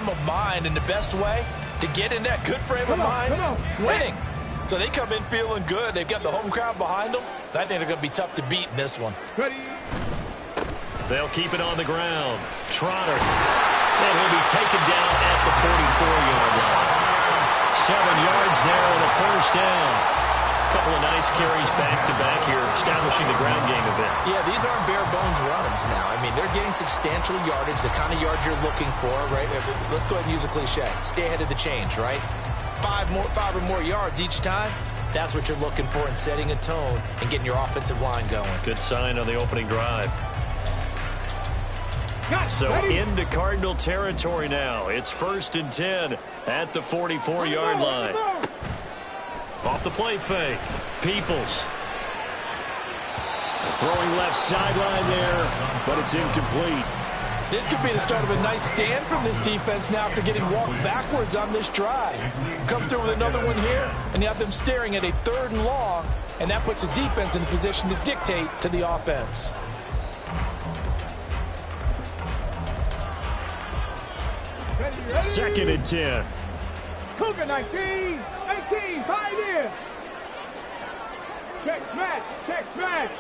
frame of mind, and the best way to get in that good frame of mind, winning. So they come in feeling good. They've got the home crowd behind them. And I think they're going to be tough to beat in this one. They'll keep it on the ground. Trotter. And he'll be taken down at the 44-yard line. 7 yards there and a first down. Couple of nice carries back-to-back here, establishing the ground game a bit. Yeah, these aren't bare-bones runs now. I mean, they're getting substantial yardage, the kind of yards you're looking for, right? Let's go ahead and use a cliche. Stay ahead of the change, right? 5 or more yards each time. That's what you're looking for in setting a tone and getting your offensive line going. Good sign on the opening drive. So into Cardinal territory now. It's 1st and 10 at the 44-yard line. Off the play fake. Peoples. Throwing left sideline there, but it's incomplete. This could be the start of a nice stand from this defense now after getting walked backwards on this drive. Come through with another one here, and you have them staring at a 3rd and long, and that puts the defense in a position to dictate to the offense. Second and 10. Cougar 19, 18, Pioneer. Check smash.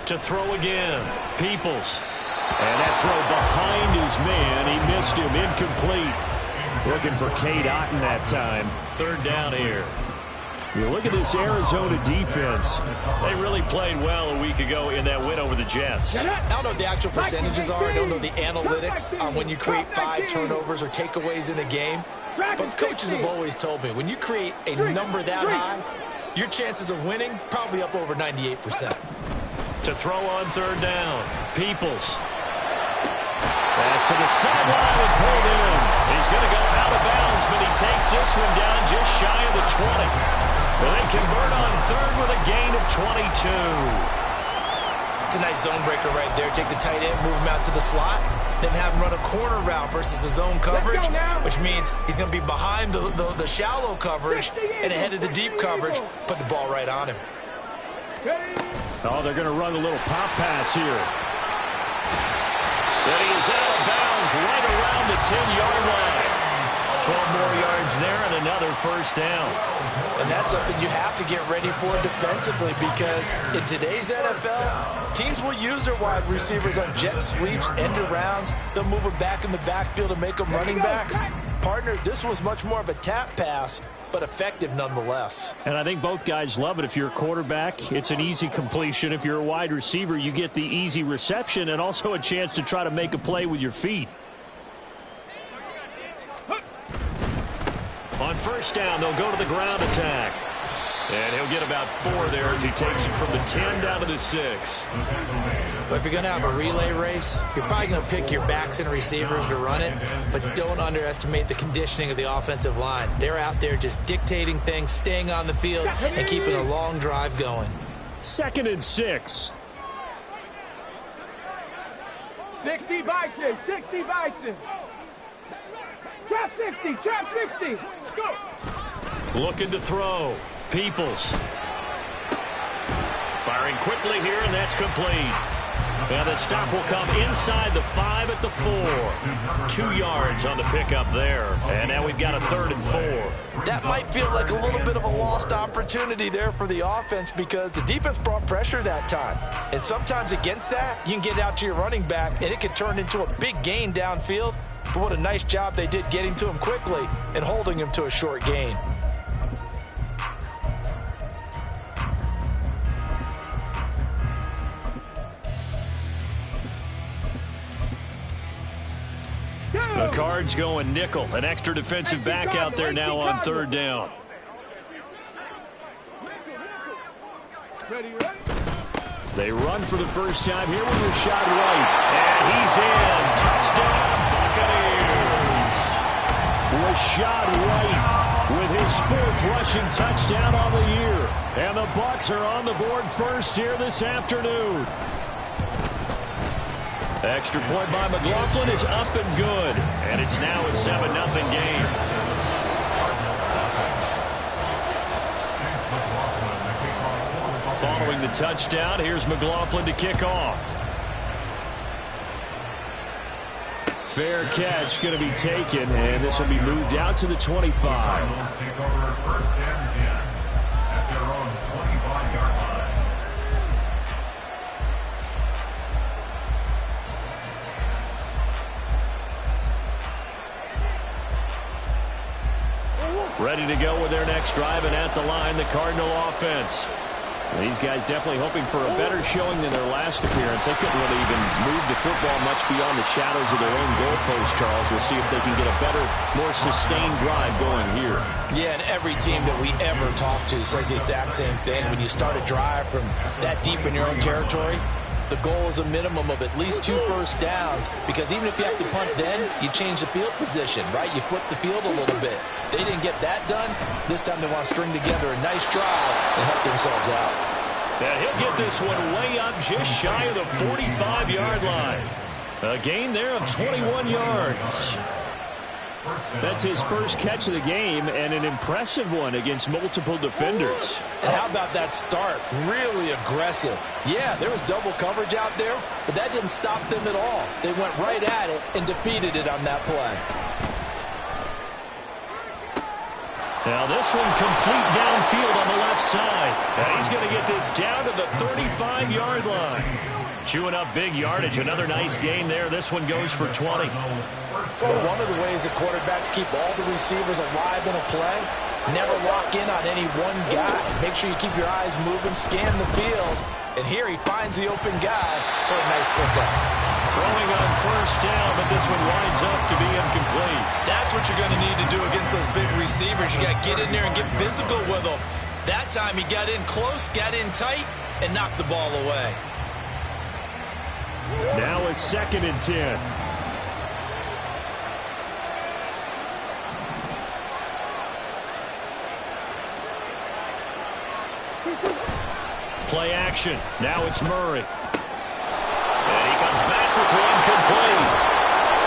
To throw again. Peoples. And that throw behind his man. He missed him. Incomplete. Looking for Cade Otton that time. 3rd down here. You look at this Arizona defense. They really played well a week ago in that win over the Jets. I don't know what the actual percentages are. I don't know the analytics on when you create 5 turnovers or takeaways in a game. But coaches have always told me, when you create a number that high, your chances of winning probably up over 98%. To throw on 3rd down. Peoples. Pass to the sideline and pulled in. He's going to go out of bounds, but he takes this one down just shy of the 20. Well, they convert on 3rd with a gain of 22. It's a nice zone breaker right there. Take the tight end, move him out to the slot, then have him run a corner route versus the zone coverage, which means he's going to be behind the shallow coverage and ahead of the deep coverage. Put the ball right on him. Oh, they're going to run a little pop pass here. But he is out of bounds right around the 10-yard line. 12 more yards there and another first down. And that's something you have to get ready for defensively, because in today's NFL, teams will use their wide receivers on jet sweeps, end arounds. They'll move them back in the backfield and make them running backs. Partner, this was much more of a tap pass, but effective nonetheless. And I think both guys love it. If you're a quarterback, it's an easy completion. If you're a wide receiver, you get the easy reception and also a chance to try to make a play with your feet. On first down, they'll go to the ground attack. And he'll get about 4 there as he takes it from the 10 down to the 6. But if you're going to have a relay race, you're probably going to pick your backs and receivers to run it, but don't underestimate the conditioning of the offensive line. They're out there just dictating things, staying on the field, and keeping a long drive going. 2nd and 6. 60 Bison, 60 Bison. Trap 60, go. Looking to throw. Peoples. Firing quickly here, and that's complete. And the stop will come inside the 5 at the 4. 2 yards on the pickup there. And now we've got a 3rd and 4. That might feel like a little bit of a lost opportunity there for the offense, because the defense brought pressure that time. And sometimes against that, you can get out to your running back, and it can turn into a big gain downfield. But what a nice job they did getting to him quickly and holding him to a short gain. The Cards going nickel. An extra defensive back out there now on 3rd down. They run for the first time here with Rashad White. And he's in. Touchdown, Buccaneers. Rashad White with his 4th rushing touchdown on the year. And the Bucs are on the board first here this afternoon. Extra point by McLaughlin is up and good. And it's now a 7-0 game. Following the touchdown, here's McLaughlin to kick off. Fair catch going to be taken, and this will be moved out to the 25. Take over first and 10 at their own 25-yard line. Ready to go with their next drive, and at the line, the Cardinal offense. These guys definitely hoping for a better showing than their last appearance. They couldn't really even move the football much beyond the shadows of their own goalpost, Charles. We'll see if they can get a better, more sustained drive going here. Yeah, and every team that we ever talk to says the exact same thing. When you start a drive from that deep in your own territory, the goal is a minimum of at least 2 first downs, because even if you have to punt then, you change the field position, right? You flip the field a little bit. They didn't get that done. This time they want to string together a nice drive and help themselves out. And he'll get this one way up just shy of the 45-yard line. A gain there of 21 yards. That's his first catch of the game, and an impressive one against multiple defenders. And how about that start? Really aggressive. Yeah, there was double coverage out there, but that didn't stop them at all. They went right at it and defeated it on that play. Now this one complete downfield on the left side. And he's going to get this down to the 35-yard line. Chewing up big yardage. Another nice gain there. This one goes for 20. Well, one of the ways that quarterbacks keep all the receivers alive in a play, never lock in on any one guy. Make sure you keep your eyes moving, scan the field. And here he finds the open guy for a nice pickup. Throwing on first down, but this one winds up to be incomplete. That's what you're going to need to do against those big receivers. You got to get in there and get physical with them. That time he got in close, got in tight, and knocked the ball away. Now a 2nd and 10. Play action. Now it's Murray. And he comes back with one complete.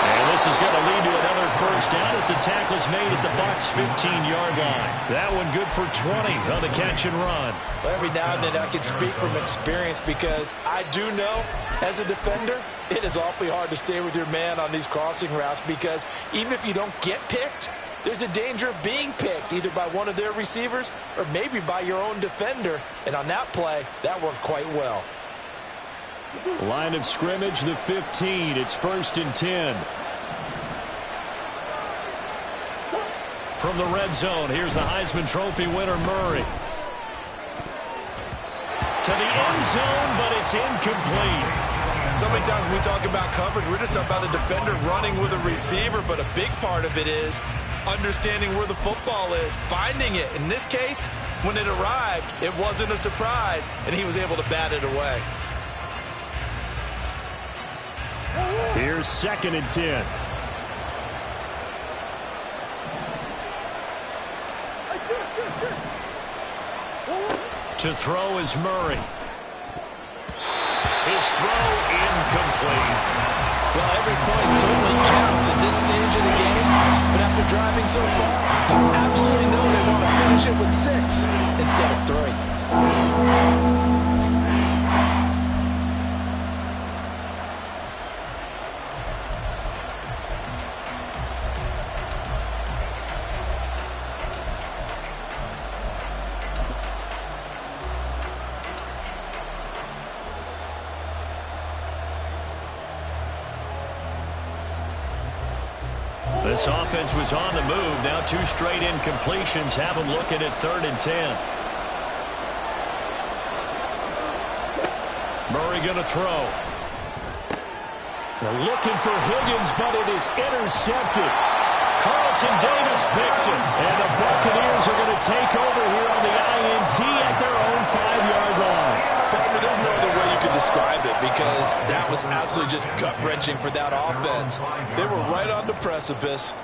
And this is going to lead to another first down as the tackle's made at the Bucs' 15-yard line. That one good for 20 on the catch and run. Well, every now and then I can speak from experience, because I do know, as a defender, it is awfully hard to stay with your man on these crossing routes, because even if you don't get picked, there's a danger of being picked, either by one of their receivers or maybe by your own defender. And on that play, that worked quite well. Line of scrimmage, the 15. It's 1st and 10. From the red zone, here's the Heisman Trophy winner, Murray. To the end zone, but it's incomplete. So many times when we talk about coverage, we're just talking about a defender running with a receiver, but a big part of it is understanding where the football is, finding it. In this case, when it arrived, it wasn't a surprise, and he was able to bat it away. Here's 2nd and 10. To throw is Murray. His throw incomplete. Well, every point certainly counts at this stage of the game, but after driving so far, you absolutely know they want to finish it with 6 instead of 3. This offense was on the move. Now 2 straight incompletions have them looking at 3rd and 10. Murray going to throw. They're looking for Higgins, but it is intercepted. Carlton Davis picks it. And the Buccaneers are going to take over here on the INT at their own 5-yard line. Partner, there's no other way you could describe it, because that was absolutely just gut-wrenching for that offense. They were right on the precipice.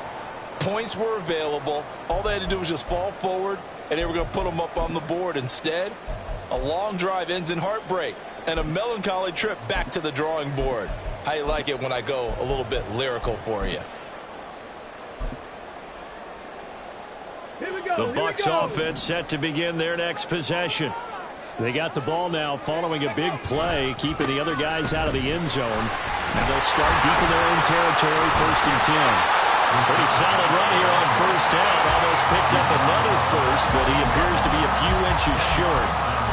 Points were available. All they had to do was just fall forward, and they were going to put them up on the board. Instead, a long drive ends in heartbreak and a melancholy trip back to the drawing board. How you like it when I go a little bit lyrical for you? Here we go. The Bucs offense set to begin their next possession. They got the ball now following a big play, keeping the other guys out of the end zone. And they'll start deep in their own territory, 1st and 10. Pretty solid run here on 1st down. Almost picked up another first, but he appears to be a few inches short.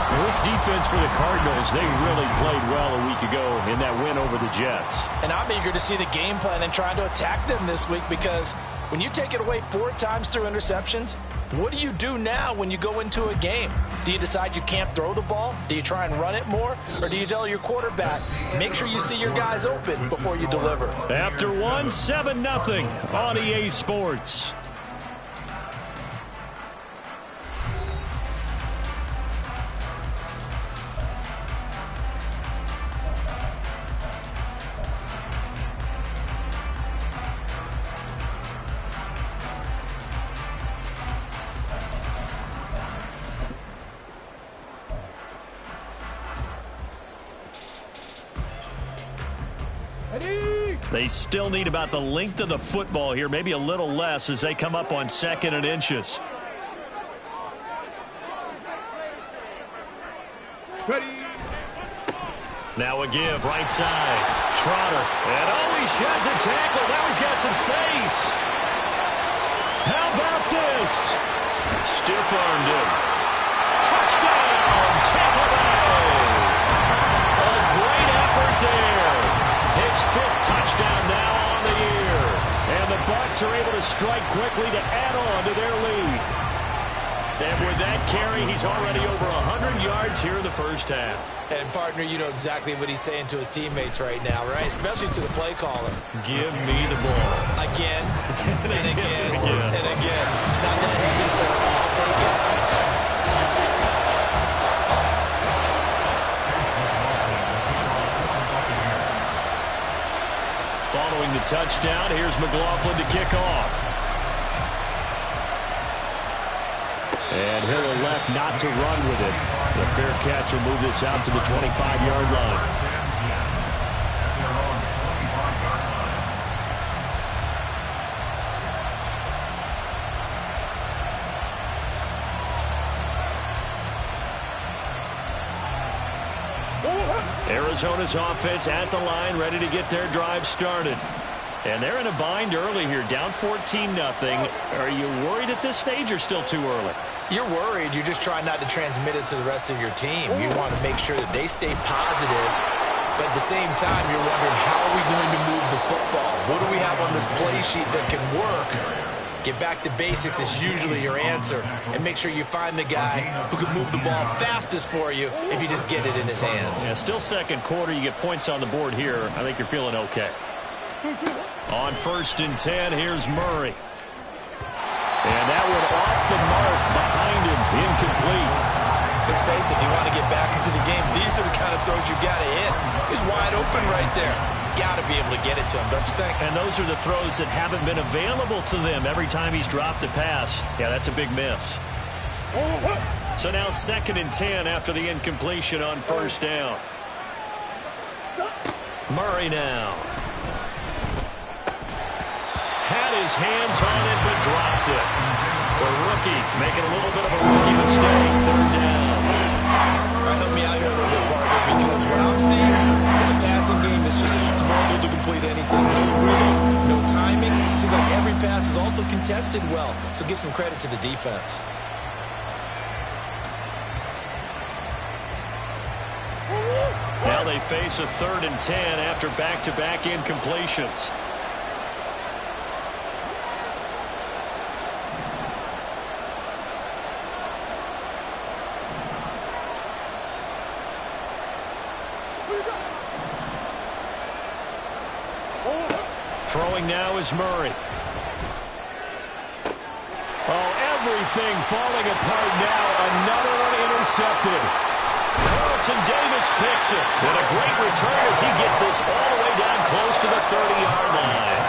And this defense for the Cardinals, they really played well a week ago in that win over the Jets. And I'm eager to see the game plan and trying to attack them this week, because when you take it away 4 times through interceptions, what do you do now when you go into a game? Do you decide you can't throw the ball? Do you try and run it more? Or do you tell your quarterback, make sure you see your guys open before you deliver? After 7-0 on EA Sports. They still need about the length of the football here, maybe a little less as they come up on 2nd and inches. Ready. Now a give, right side. Trotter. And he sheds a tackle. Now he's got some space. How about this? Stiff-armed him. Touchdown, Tampa Bay. A great effort there. His 5th touchdown now on the year. And the Bucs are able to strike quickly to add on to their lead. And with that carry, he's already over 100 yards here in the 1st half. And, partner, you know exactly what he's saying to his teammates right now, right? Especially to the play caller. Give me the ball. Again, and again, and again. It's not that heavy, sir. I'll take it. Following the touchdown, here's McLaughlin to kick off. And he'll elect not to run with it. The fair catch will move this out to the 25-yard line. Arizona's offense at the line, ready to get their drive started. And they're in a bind early here, down 14-0. Are you worried at this stage or still too early? You're worried. You're just trying not to transmit it to the rest of your team. You want to make sure that they stay positive, but at the same time, you're wondering, how are we going to move the football? What do we have on this play sheet that can work? Get back to basics is usually your answer, and make sure you find the guy who can move the ball fastest for you if you just get it in his hands. Yeah, still 2nd quarter. You get points on the board here. I think you're feeling okay. On 1st and 10, here's Murray. And that one off the mark behind him, incomplete. Let's face it, if you want to get back into the game, these are the kind of throws you got to hit. He's wide open right there. Got to be able to get it to him, don't you think? And those are the throws that haven't been available to them every time he's dropped a pass. Yeah, that's a big miss. So now 2nd and 10 after the incompletion on 1st down. Murray now. Had his hands on it, but dropped it. The rookie making a little bit of a rookie mistake. 3rd down. All right, help me out here a little bit, partner, because what I'm seeing is a passing game that's just struggled to complete anything. No rhythm, no timing. Seems like every pass is also contested well, so give some credit to the defense. Now they face a 3rd and 10 after back-to-back incompletions. Throwing now is Murray. Oh, everything falling apart now. Another one intercepted. Carlton Davis picks it. And a great return as he gets this all the way down close to the 30-yard line.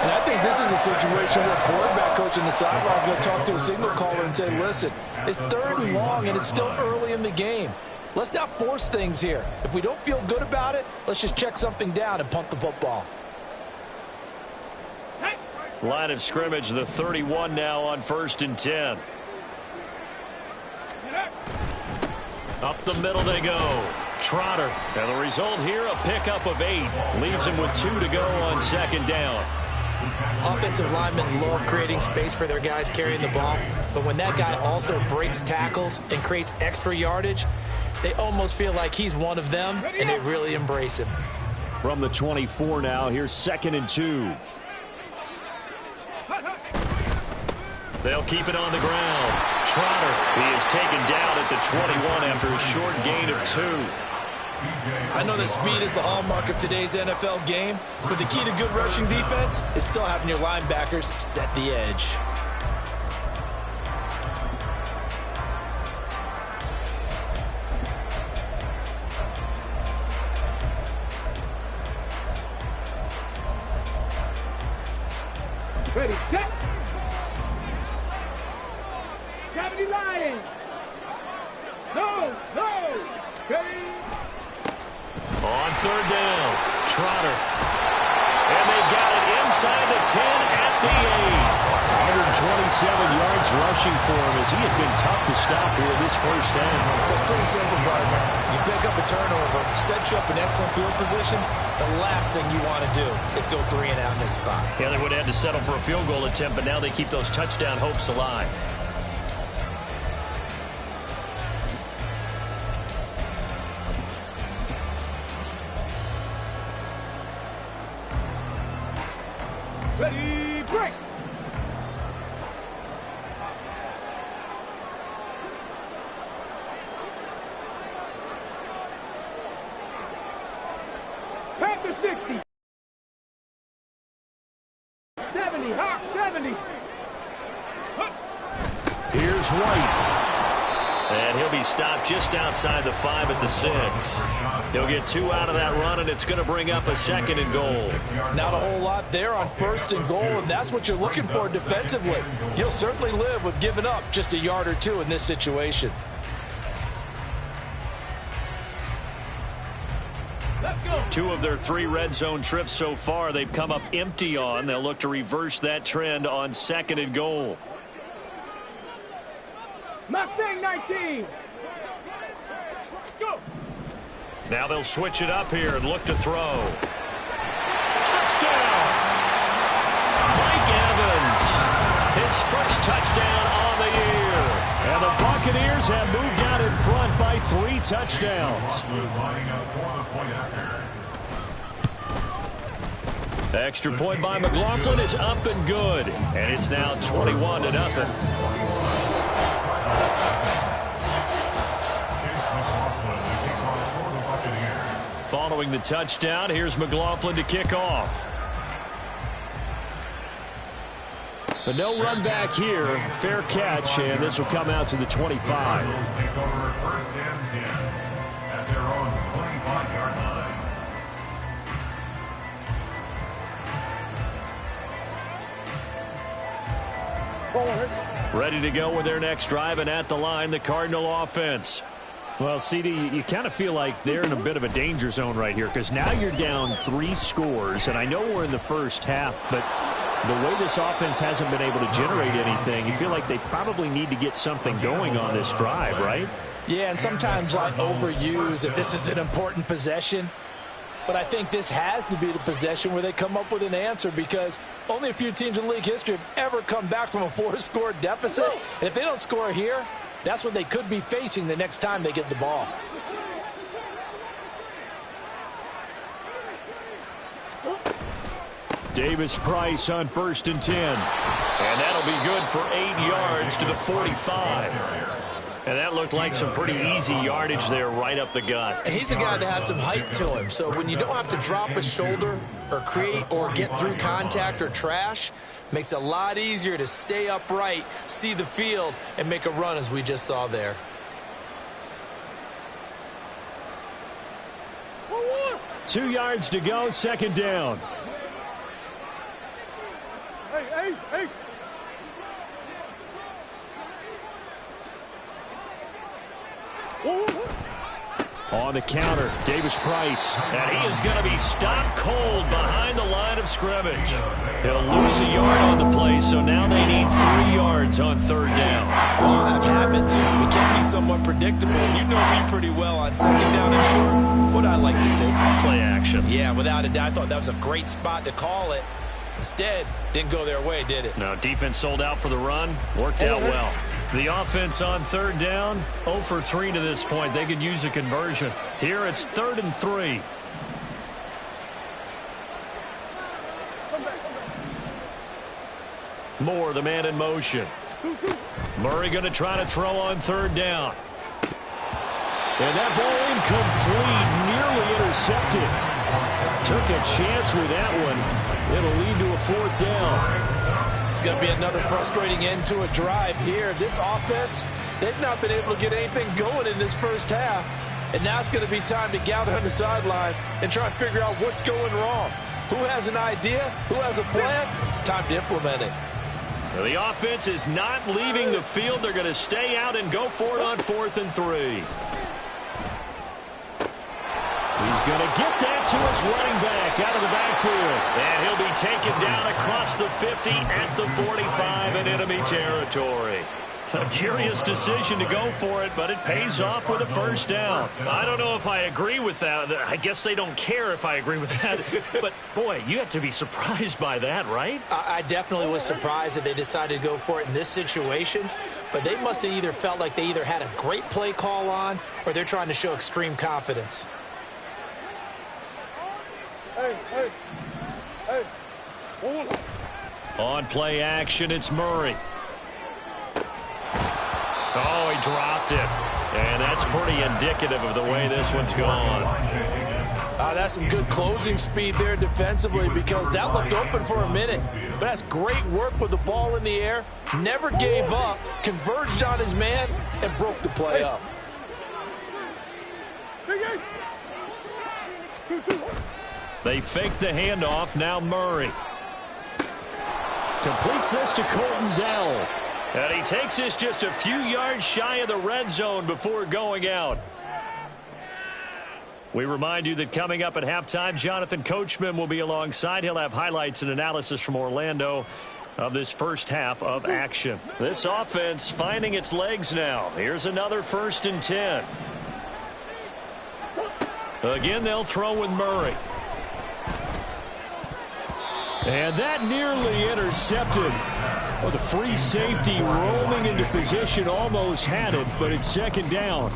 And I think this is a situation where quarterback coach on the sideline is going to talk to a signal caller and say, listen, it's 3rd and long and it's still early in the game. Let's not force things here. If we don't feel good about it, let's just check something down and punt the football. Line of scrimmage, the 31 now on 1st and 10. Up the middle they go. Trotter. And the result here, a pickup of 8. Leaves him with 2 to go on second down. Offensive linemen love creating space for their guys carrying the ball, but when that guy also breaks tackles and creates extra yardage, they almost feel like he's one of them, and they really embrace him. From the 24 now, here's 2nd and 2. They'll keep it on the ground. Trotter, he is taken down at the 21 after a short gain of 2. I know that speed is the hallmark of today's NFL game, but the key to good rushing defense is still having your linebackers set the edge. Ready, set. 70 Lions. No. Ready. On 3rd down, Trotter. And they've got it inside the 10 at the 8. 127 yards rushing for him as he has been tough to stop here this first half. So it's pretty simple, partner. You pick up a turnover, set you up in excellent field position. The last thing you want to do is go 3 and out in this spot. Yeah, they would have had to settle for a field goal attempt, but now they keep those touchdown hopes alive. Ready, break. Panther 60. 70, Hawk 70. Here's White. And he'll be stopped just outside the 5 at the 6. He'll get 2 out of that run, and it's going to bring up a 2nd and goal. Not a whole lot there on 1st and goal, and that's what you're looking for defensively. You'll certainly live with giving up just a yard or 2 in this situation. Let's go. 2 of their 3 red zone trips so far they've come up empty on. They'll look to reverse that trend on 2nd and goal. Mustang 19. Go. Now they'll switch it up here and look to throw. Touchdown! Mike Evans, his first touchdown on the year. And the Buccaneers have moved out in front by 3 touchdowns. Extra point by McLaughlin is up and good. And it's now 21-0. Following the touchdown, here's McLaughlin to kick off. But no run back here. Fair catch, and this will come out to the 25. Take over 1st and 10 at their own 25-yard line. Ready to go with their next drive, and at the line, the Cardinal offense. Well, CD, you kind of feel like they're in a bit of a danger zone right here because now you're down 3 scores, and I know we're in the first half, but the way this offense hasn't been able to generate anything, you feel like they probably need to get something going on this drive, right? Yeah, and sometimes I overuse if this is an important possession. But I think this has to be the possession where they come up with an answer because only a few teams in league history have ever come back from a 4-score deficit. And if they don't score here, that's what they could be facing the next time they get the ball. Davis Price on 1st and 10. And that'll be good for 8 yards to the 45. And that looked like some pretty easy yardage there right up the gut. And he's a guy that has some height to him. So when you don't have to drop a shoulder or create or get through contact or trash, makes it a lot easier to stay upright, see the field, and make a run as we just saw there. Two yards to go, 2nd down. Hey, Ace. On the counter, Davis Price. And he is going to be stopped cold behind the line of scrimmage. He'll lose a yard on the play, so now they need 3 yards on 3rd down. We all have habits. We can be somewhat predictable. You know me pretty well on 2nd down and short. What I like to see. Play action. Yeah, without a doubt. I thought that was a great spot to call it. Instead, didn't go their way, did it? No, defense sold out for the run. Worked out well. The offense on 3rd down, 0 for 3 to this point. They could use a conversion. Here it's 3rd and 3. Moore, the man in motion. Murray going to try to throw on 3rd down. And that ball incomplete, nearly intercepted. Took a chance with that one. It'll lead to a 4th down. It's going to be another frustrating end to a drive here. This offense, they've not been able to get anything going in this first half. And now it's going to be time to gather on the sidelines and try and figure out what's going wrong. Who has an idea? Who has a plan? Time to implement it. Well, the offense is not leaving the field. They're going to stay out and go for it on 4th and 3. He's going to get that to his running back out of the backfield. And he'll be taken down across the 50 at the 45 in enemy territory. A curious decision to go for it, but it pays off with a 1st down. I don't know if I agree with that. I guess they don't care if I agree with that. But, boy, you have to be surprised by that, right? I definitely was surprised that they decided to go for it in this situation. But they must have either felt like they either had a great play call on or they're trying to show extreme confidence. Hey. On play action, it's Murray. Oh, he dropped it. And that's pretty indicative of the way this one's gone. That's some good closing speed there defensively because that looked open for a minute. But that's great work with the ball in the air. Never gave up, converged on his man, and broke the play up. They fake the handoff. Now Murray completes this to Colton Dell. And he takes this just a few yards shy of the red zone before going out. We remind you that coming up at halftime, Jonathan Coachman will be alongside. He'll have highlights and analysis from Orlando of this first half of action. This offense finding its legs now. Here's another 1st and 10. Again, they'll throw with Murray. And that nearly intercepted. Well, the free safety roaming into position almost had it, but it's 2nd down.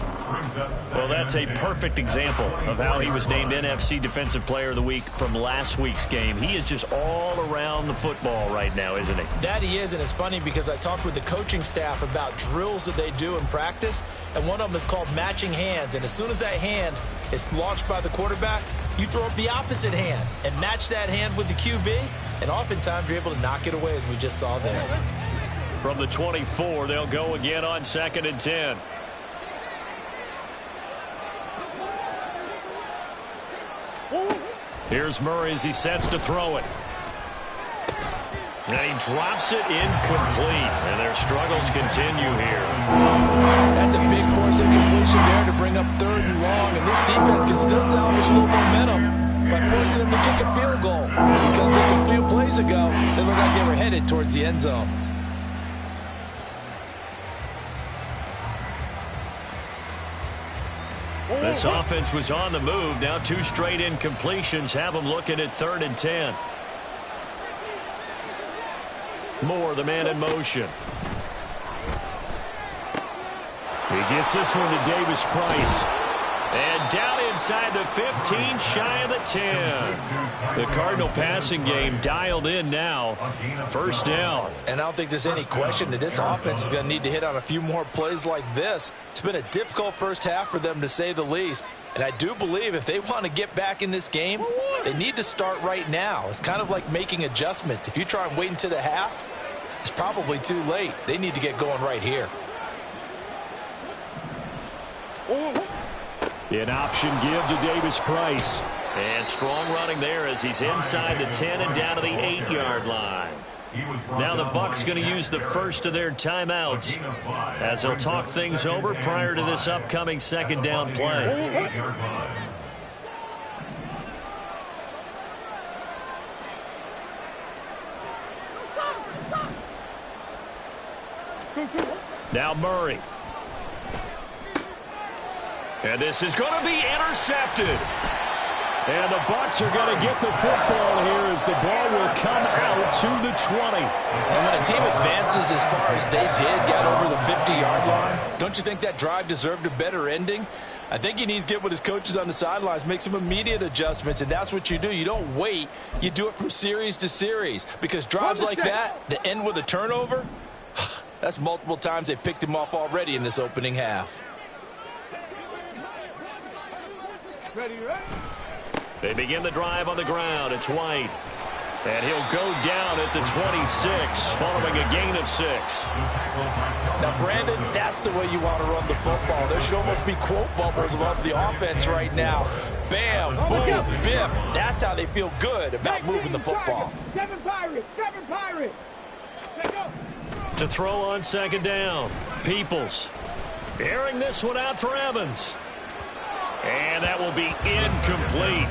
Well, that's a perfect example of how he was named NFC Defensive Player of the Week from last week's game. He is just all around the football right now, isn't he? That he is, and it's funny because I talked with the coaching staff about drills that they do in practice, and one of them is called matching hands. And as soon as that hand is launched by the quarterback, you throw up the opposite hand and match that hand with the QB, and oftentimes you're able to knock it away, as we just saw there. From the 24, they'll go again on 2nd and 10. Here's Murray as he sets to throw it. And he drops it incomplete. And their struggles continue here. That's a big force of completion there to bring up 3rd and long. And this defense can still salvage a little momentum by forcing them to kick a field goal. Because just a few plays ago, they looked like they were headed towards the end zone. This offense was on the move. Now 2 straight incompletions have them looking at 3rd and 10. Moore, the man in motion. He gets this one to Davis Price. And down inside the 15, shy of the 10. The Cardinal passing game dialed in now. 1st down. And I don't think there's any question that this offense is going to need to hit on a few more plays like this. It's been a difficult first half for them, to say the least. And I do believe if they want to get back in this game, they need to start right now. It's kind of like making adjustments. If you try and wait until the half, it's probably too late. They need to get going right here. An option give to Davis Price. And strong running there as he's inside the 10 and down to the 8-yard line. Now the Bucs going to use the first of their timeouts as they'll talk things over prior to this upcoming second down play. Now Murray. And this is going to be intercepted. And the Bucs are going to get the football here as the ball will come out to the 20. And when a team advances as far as they did, got over the 50-yard line, don't you think that drive deserved a better ending? I think he needs to get with his coaches on the sidelines, make some immediate adjustments, and that's what you do. You don't wait. You do it from series to series because drives like that end with a turnover, that's multiple times they picked him off already in this opening half. Ready, ready? They begin the drive on the ground. It's White. And he'll go down at the 26 following a gain of 6. Now, Brandon, that's the way you want to run the football. There should almost be quote bubbles above the offense right now. Bam, boom, biff. That's how they feel good about moving the football. 7 Pirates, 7 Pirates. Let's go. To throw on second down. Peoples. Airing this one out for Evans. And that will be incomplete.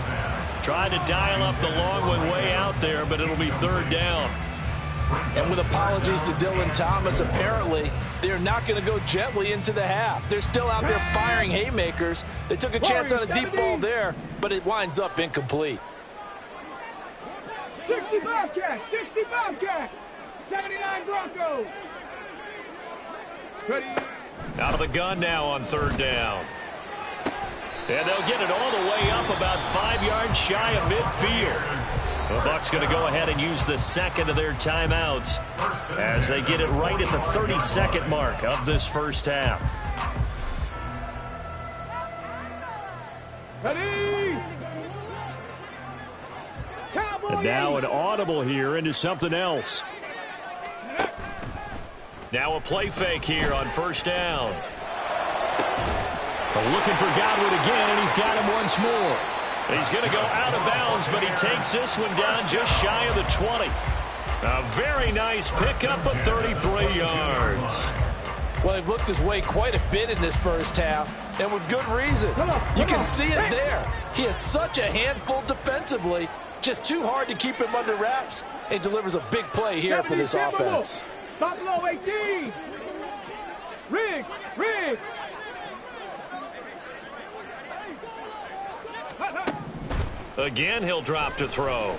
Tried to dial up the long one way out there, but it'll be third down. And with apologies to Dylan Thomas, apparently they're not going to go gently into the half. They're still out there firing haymakers. They took a chance on a deep ball there, but it winds up incomplete. 60 Bobcats, 60 Bobcats, 79 Broncos. Ready? Out of the gun now on third down. And they'll get it all the way up about 5 yards shy of midfield. The Bucs going to go ahead and use the second of their timeouts as they get it right at the 30-second mark of this first half. Ready? And now an audible here into something else. Now a play fake here on first down. Looking for Godwin again, and he's got him once more. He's going to go out of bounds, but he takes this one down just shy of the 20. A very nice pickup of 33 yards. Well, they've looked his way quite a bit in this first half, and with good reason. You can see it there. He is such a handful defensively, just too hard to keep him under wraps, and delivers a big play here for this offense. Buffalo 18. Riggs, Riggs. Again, he'll drop to throw.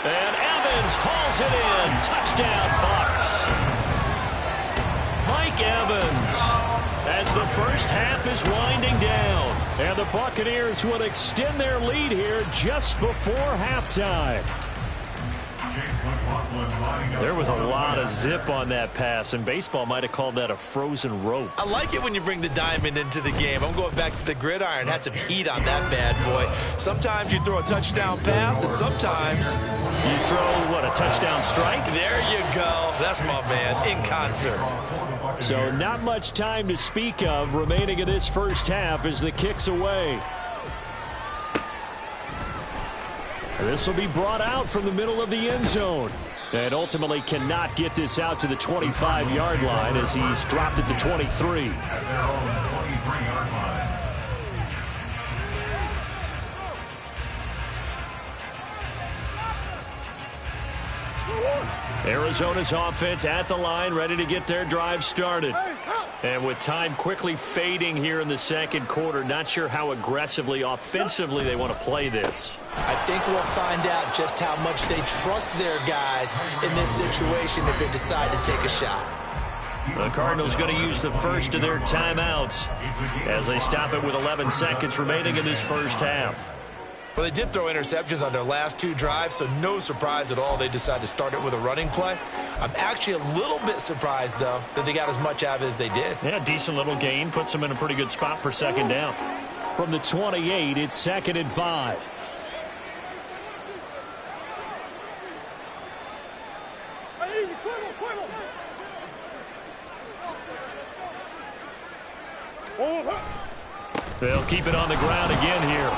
And Evans hauls it in. Touchdown, Bucs. Mike Evans, as the first half is winding down. And the Buccaneers will extend their lead here just before halftime. There was a lot of zip on that pass, and baseball might have called that a frozen rope. I like it when you bring the diamond into the game. I'm going back to the gridiron. Had some heat on that bad boy. Sometimes you throw a touchdown pass, and sometimes you throw, what, a touchdown strike? There you go. That's my man, in concert. So not much time to speak of remaining in this first half as the kick's away. This will be brought out from the middle of the end zone. And ultimately cannot get this out to the 25-yard line as he's dropped at the 23. At their own 23-yard line. Arizona's offense at the line, ready to get their drive started. And with time quickly fading here in the second quarter, not sure how aggressively, offensively they want to play this. I think we'll find out just how much they trust their guys in this situation if they decide to take a shot. The Cardinals going to use the first of their timeouts as they stop it with 11 seconds remaining in this first half. Well, they did throw interceptions on their last 2 drives, so no surprise at all they decided to start it with a running play. I'm actually a little bit surprised, though, that they got as much out of it as they did. Yeah, decent little gain. Puts them in a pretty good spot for second down. From the 28, it's 2nd and 5. They'll keep it on the ground again here.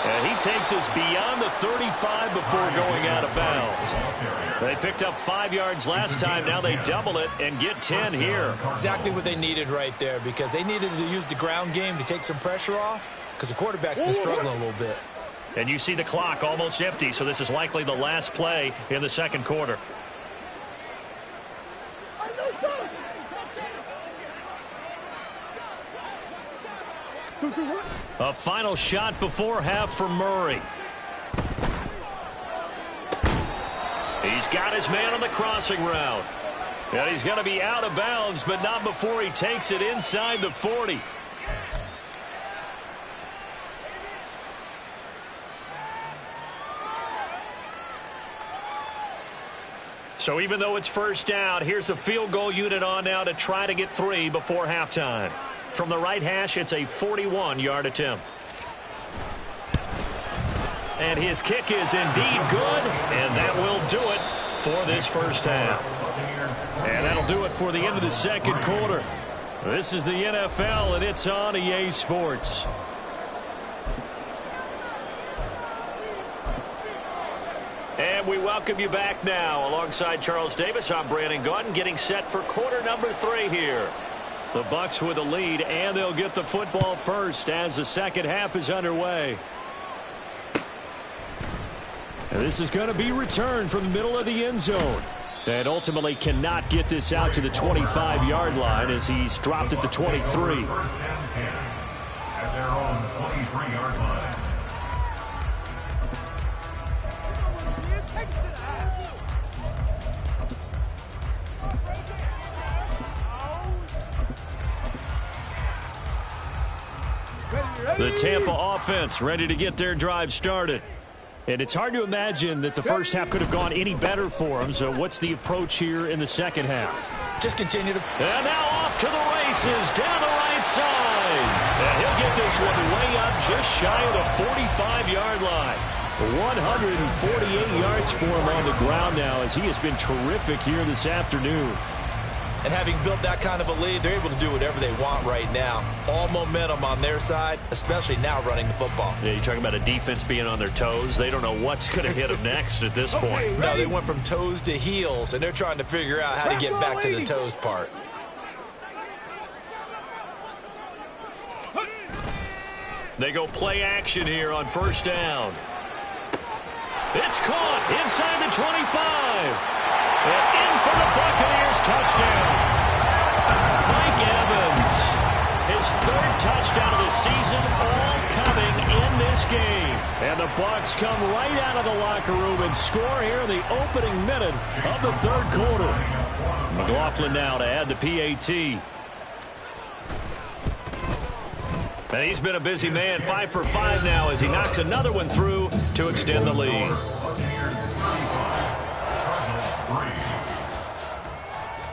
And he takes us beyond the 35 before going out of bounds. They picked up 5 yards last time. Now they double it and get 10 here. Exactly what they needed right there, because they needed to use the ground game to take some pressure off, because the quarterback's been struggling a little bit. And you see the clock almost empty, so this is likely the last play in the second quarter. A final shot before half for Murray. He's got his man on the crossing route. And he's going to be out of bounds, but not before he takes it inside the 40. So even though it's first down, here's the field goal unit on now to try to get 3 before halftime. From the right hash, it's a 41-yard attempt. And his kick is indeed good, and that will do it for this first half. And that'll do it for the end of the second quarter. This is the NFL, and it's on EA Sports. And we welcome you back now. Alongside Charles Davis, I'm Brandon Gaudin, getting set for quarter number 3 here. The Bucs with a lead, and they'll get the football first as the second half is underway. And this is going to be returned from the middle of the end zone. And ultimately cannot get this out to the 25-yard line as he's dropped at the 23. First and 10 at their own 23-yard line. The Tampa offense ready to get their drive started. And it's hard to imagine that the first half could have gone any better for them. So what's the approach here in the second half? Just continue to... And now off to the races down the right side. And he'll get this one way up just shy of the 45-yard line. 148 yards for him on the ground now as he has been terrific here this afternoon. And having built that kind of a lead, they're able to do whatever they want right now. All momentum on their side, especially now running the football. Yeah, you're talking about a defense being on their toes. They don't know what's going to hit them next at this point. No, they went from toes to heels, and they're trying to figure out how to get back to the toes part. They go play action here on first down. It's caught inside the 25. And in for the Buccaneers touchdown. Mike Evans, his 3rd touchdown of the season, all coming in this game. And the Bucs come right out of the locker room and score here in the opening minute of the 3rd quarter. McLaughlin now to add the PAT. And he's been a busy man, 5 for 5 now as he knocks another one through to extend the lead.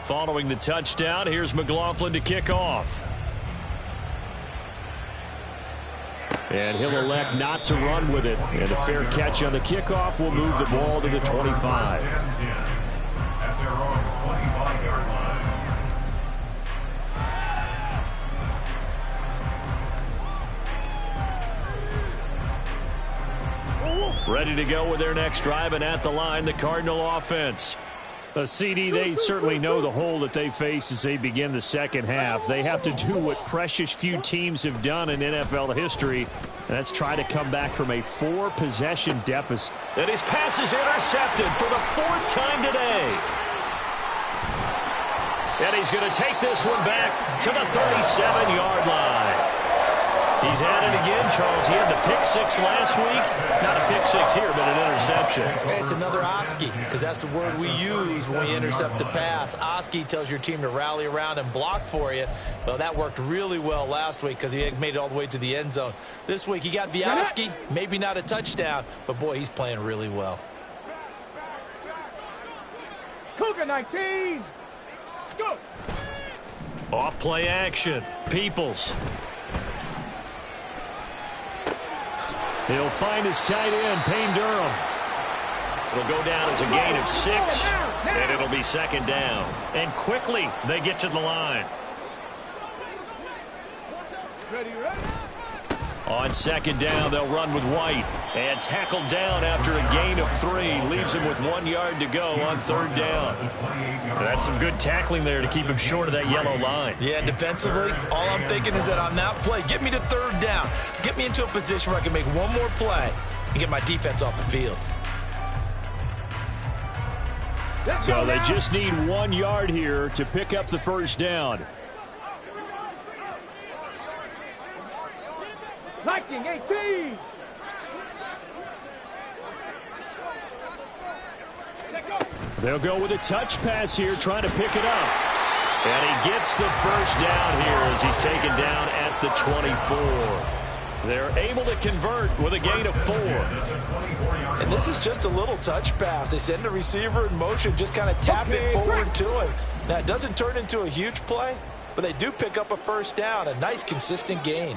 Following the touchdown, here's McLaughlin to kick off. And he'll elect not to run with it. And a fair catch on the kickoff will move the ball to the 25. At their own 25-yard line. Ready to go with their next drive, and at the line, the Cardinal offense. A CD, they certainly know the hole that they face as they begin the second half. They have to do what precious few teams have done in NFL history, and that's try to come back from a 4-possession deficit. And his pass is intercepted for the 4th time today. And he's going to take this one back to the 37-yard line. He's at it again, Charles. He had the pick 6 last week. Not a pick 6 here, but an interception. It's another Oski, because that's the word we use when we intercept a pass. Oski tells your team to rally around and block for you. Well, that worked really well last week because he made it all the way to the end zone. This week, he got the Oski, maybe not a touchdown, but, boy, he's playing really well. Cougar 19. Go. Off play action. Peoples. He'll find his tight end, Payne Durham. It'll go down as a gain of 6, and it'll be second down. And quickly, they get to the line. Ready. On second down, they'll run with White. And tackled down after a gain of 3. Leaves him with 1 yard to go on third down. That's some good tackling there to keep him short of that yellow line. Yeah, defensively, all I'm thinking is that on that play, get me to third down. Get me into a position where I can make one more play and get my defense off the field. So they just need 1 yard here to pick up the first down. Liking 18. They'll go with a touch pass here, trying to pick it up. And he gets the first down here as he's taken down at the 24. They're able to convert with a gain of 4. And this is just a little touch pass. They send the receiver in motion, just kind of tap it forward to him. Now, it doesn't turn into a huge play, but they do pick up a first down, a nice, consistent gain.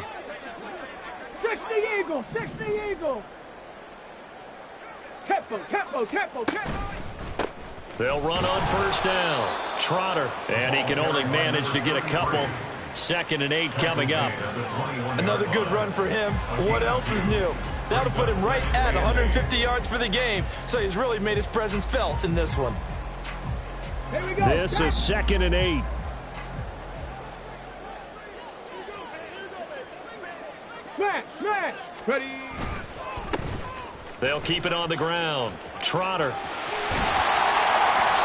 60 Eagles, 60 Eagles. Tempo. They'll run on first down. Trotter, and he can only manage to get a couple. 2nd and 8 coming up. Another good run for him. What else is new? That'll put him right at 150 yards for the game, so he's really made his presence felt in this one. Here we go. This is 2nd and 8. Smash. Ready. They'll keep it on the ground. Trotter.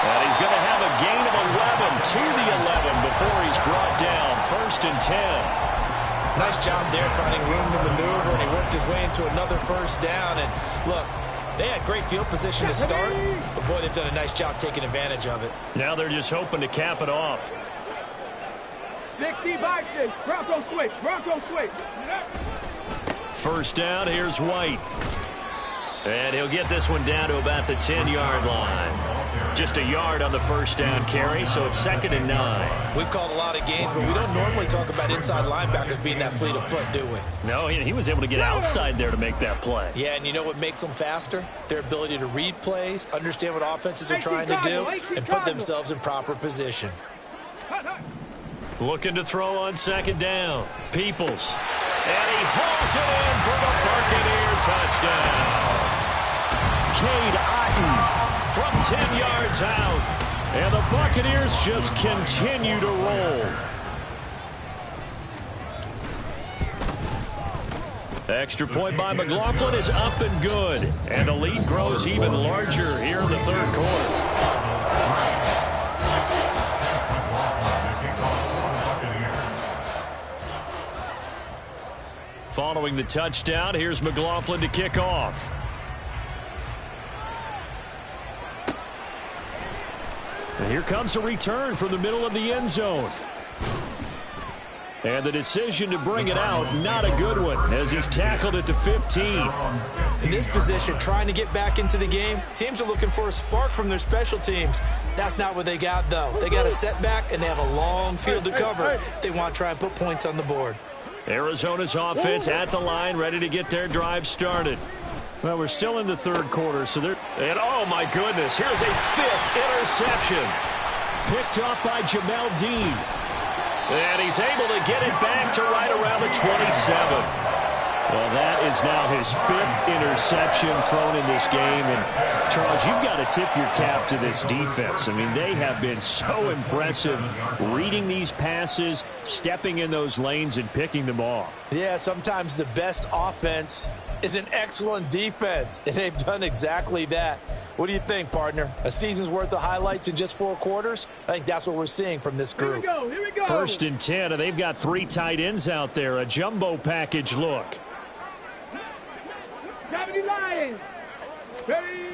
And he's going to have a gain of 11 to the 11 before he's brought down. 1st and 10. Nice job there finding room to maneuver, and he worked his way into another first down. And look, they had great field position to start, but boy, they've done a nice job taking advantage of it. Now they're just hoping to cap it off. 60 boxes. Bronco switch. First down, here's White. And he'll get this one down to about the 10-yard line. Just a yard on the first down carry, so it's 2nd and 9. We've called a lot of games, but we don't normally talk about inside linebackers being that fleet of foot, do we? No, he was able to get outside there to make that play. Yeah, and you know what makes them faster? Their ability to read plays, understand what offenses are trying to do, and put themselves in proper position. Looking to throw on 2nd down. Peoples. And he hauls it in for the Buccaneer touchdown. Cade Otton from 10 yards out. And the Buccaneers just continue to roll. Extra point by McLaughlin is up and good. And the lead grows even larger here in the third quarter. Following the touchdown, here's McLaughlin to kick off. And here comes a return from the middle of the end zone. And the decision to bring it out, not a good one, as he's tackled at the 15. In this position, trying to get back into the game, teams are looking for a spark from their special teams. That's not what they got, though. They got a setback, and they have a long field to cover if they want to try and put points on the board. Arizona's offense at the line, ready to get their drive started. Well, we're still in the third quarter, so they're... And, oh, my goodness, here's a 5th interception. Picked up by Jamel Dean. And he's able to get it back to right around the 27. Well, that is now his 5th interception thrown in this game. And, Charles, you've got to tip your cap to this defense. I mean, they have been so impressive reading these passes, stepping in those lanes, and picking them off. Yeah, sometimes the best offense is an excellent defense, and they've done exactly that. What do you think, partner? A season's worth of highlights in just 4 quarters? I think that's what we're seeing from this group. Here we go. 1st and 10, and they've got 3 tight ends out there. A jumbo package look. Gravity Lions. Ready.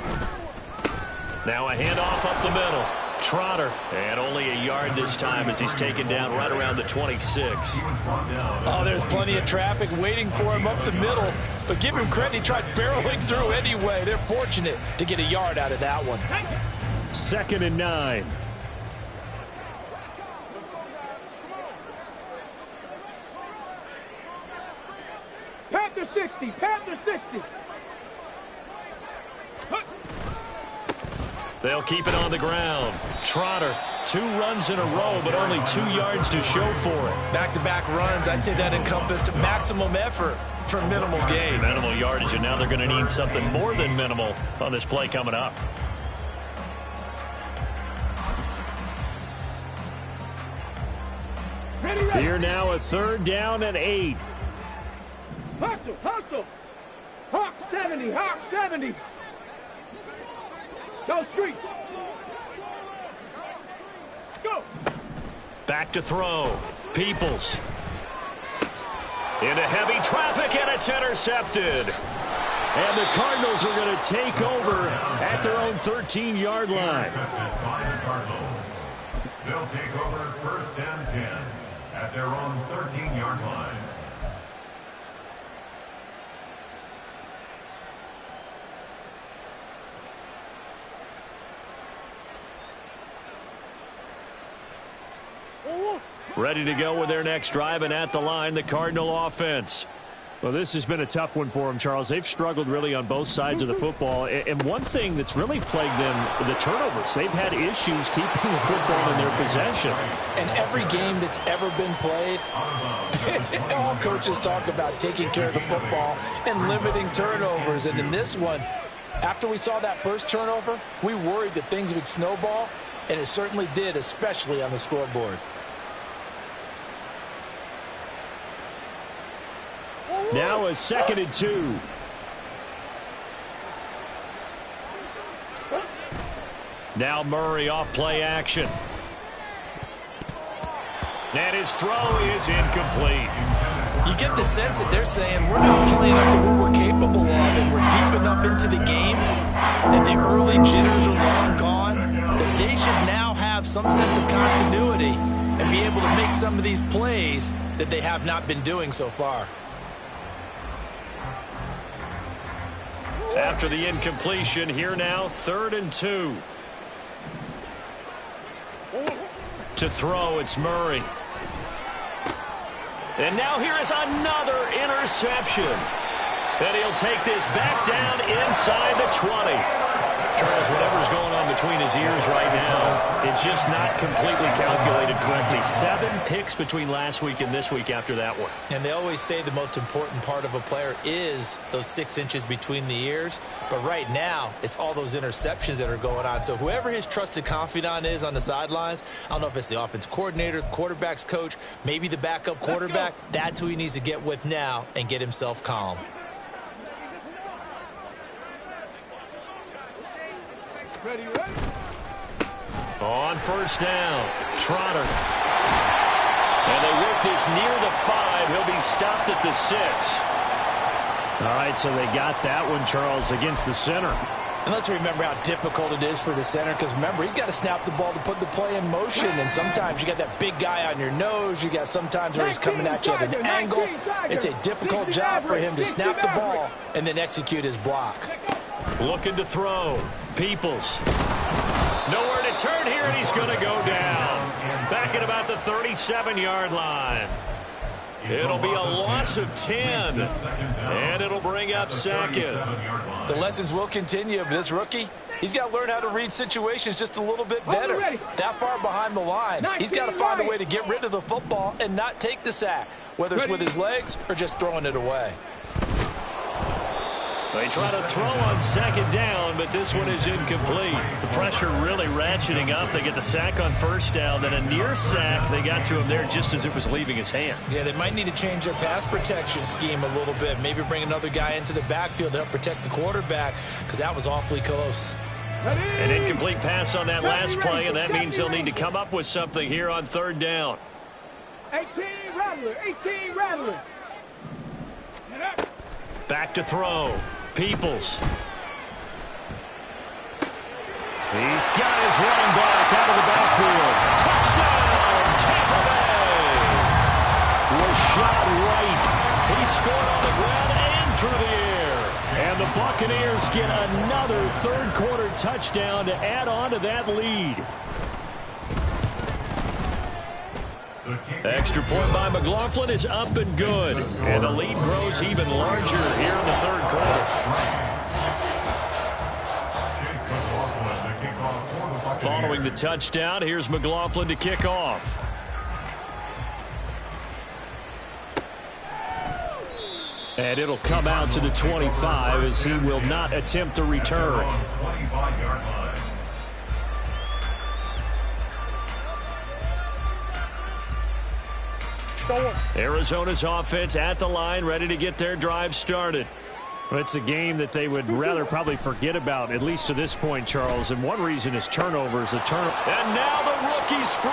Now a handoff up the middle. Trotter. And only a yard this time as he's taken down right around the 26. Oh, there's plenty of traffic waiting for him up the middle. But give him credit, he tried barreling through anyway. They're fortunate to get a yard out of that one. 2nd and 9. Panther 60. They'll keep it on the ground. Trotter, 2 runs in a row, but only 2 yards to show for it. Back-to-back runs, I'd say that encompassed maximum effort for minimal gain. Minimal yardage, and now they're going to need something more than minimal on this play coming up. Here now, a 3rd down and 8. Hustle, hustle. Hawk 70, Hawk 70. Go street. Go. Back to throw. Peoples. Into heavy traffic, and it's intercepted. And the Cardinals are going to take over at their own 13-yard line. They'll take over 1st and 10 at their own 13-yard line. Ready to go with their next drive, and at the line, the Cardinal offense. Well, this has been a tough one for them, Charles. They've struggled really on both sides of the football. And one thing that's really plagued them, the turnovers. They've had issues keeping the football in their possession. And every game that's ever been played, all coaches talk about taking care of the football and limiting turnovers. And in this one, after we saw that first turnover, we worried that things would snowball, and it certainly did, especially on the scoreboard. Now a 2nd and 2. Now Murray off play action. And his throw is incomplete. You get the sense that they're saying we're not playing up to what we're capable of, and we're deep enough into the game that the early jitters are long gone, that they should now have some sense of continuity and be able to make some of these plays that they have not been doing so far. After the incompletion, here now, 3rd and 2. To throw, it's Murray. And now here is another interception. And he'll take this back down inside the 20. Charles, whatever's going on between his ears right now, it's just not completely calculated correctly. 7 picks between last week and this week after that one. And they always say the most important part of a player is those 6 inches between the ears. But right now, it's all those interceptions that are going on. So whoever his trusted confidant is on the sidelines, I don't know if it's the offense coordinator, the quarterback's coach, maybe the backup quarterback, that's who he needs to get with now and get himself calm. Ready, ready. On 1st down, Trotter. And they work this near the 5. He'll be stopped at the 6. All right, so they got that one, Charles, against the center. And let's remember how difficult it is for the center, because remember, he's got to snap the ball to put the play in motion, and sometimes you got that big guy on your nose. You got sometimes where he's coming at you at an angle. It's a difficult job for him to snap the ball and then execute his block. Looking to throw. Peoples. Nowhere to turn here, and he's going to go down. Back at about the 37-yard line. It'll be a loss of 10, and it'll bring up 2nd. The lessons will continue, but this rookie, he's got to learn how to read situations just a little bit better. That far behind the line, he's got to find a way to get rid of the football and not take the sack, whether it's with his legs or just throwing it away. They try to throw on 2nd down, but this one is incomplete. The pressure really ratcheting up. They get the sack on 1st down, then a near sack. They got to him there just as it was leaving his hand. Yeah, they might need to change their pass protection scheme a little bit. Maybe bring another guy into the backfield to help protect the quarterback, because that was awfully close. An incomplete pass on that last play, and that means they'll need to come up with something here on 3rd down. 18 Rattler, 18 Rattler. Back to throw. Peoples. He's got his running back out of the backfield. Touchdown, Tampa Bay. Was shot right. He scored on the ground and through the air. And the Buccaneers get another 3rd quarter touchdown to add on to that lead. Extra point by McLaughlin is up and good. And the lead grows even larger here in the 3rd quarter. Chase McLaughlin, the kickoff Following the touchdown, here's McLaughlin to kick off. And it'll come out to the 25 as he will not attempt to return. 25-yard line. Arizona's offense at the line, ready to get their drive started. It's a game that they would rather probably forget about, at least to this point, Charles. And one reason is turnovers. And now the rookie's free.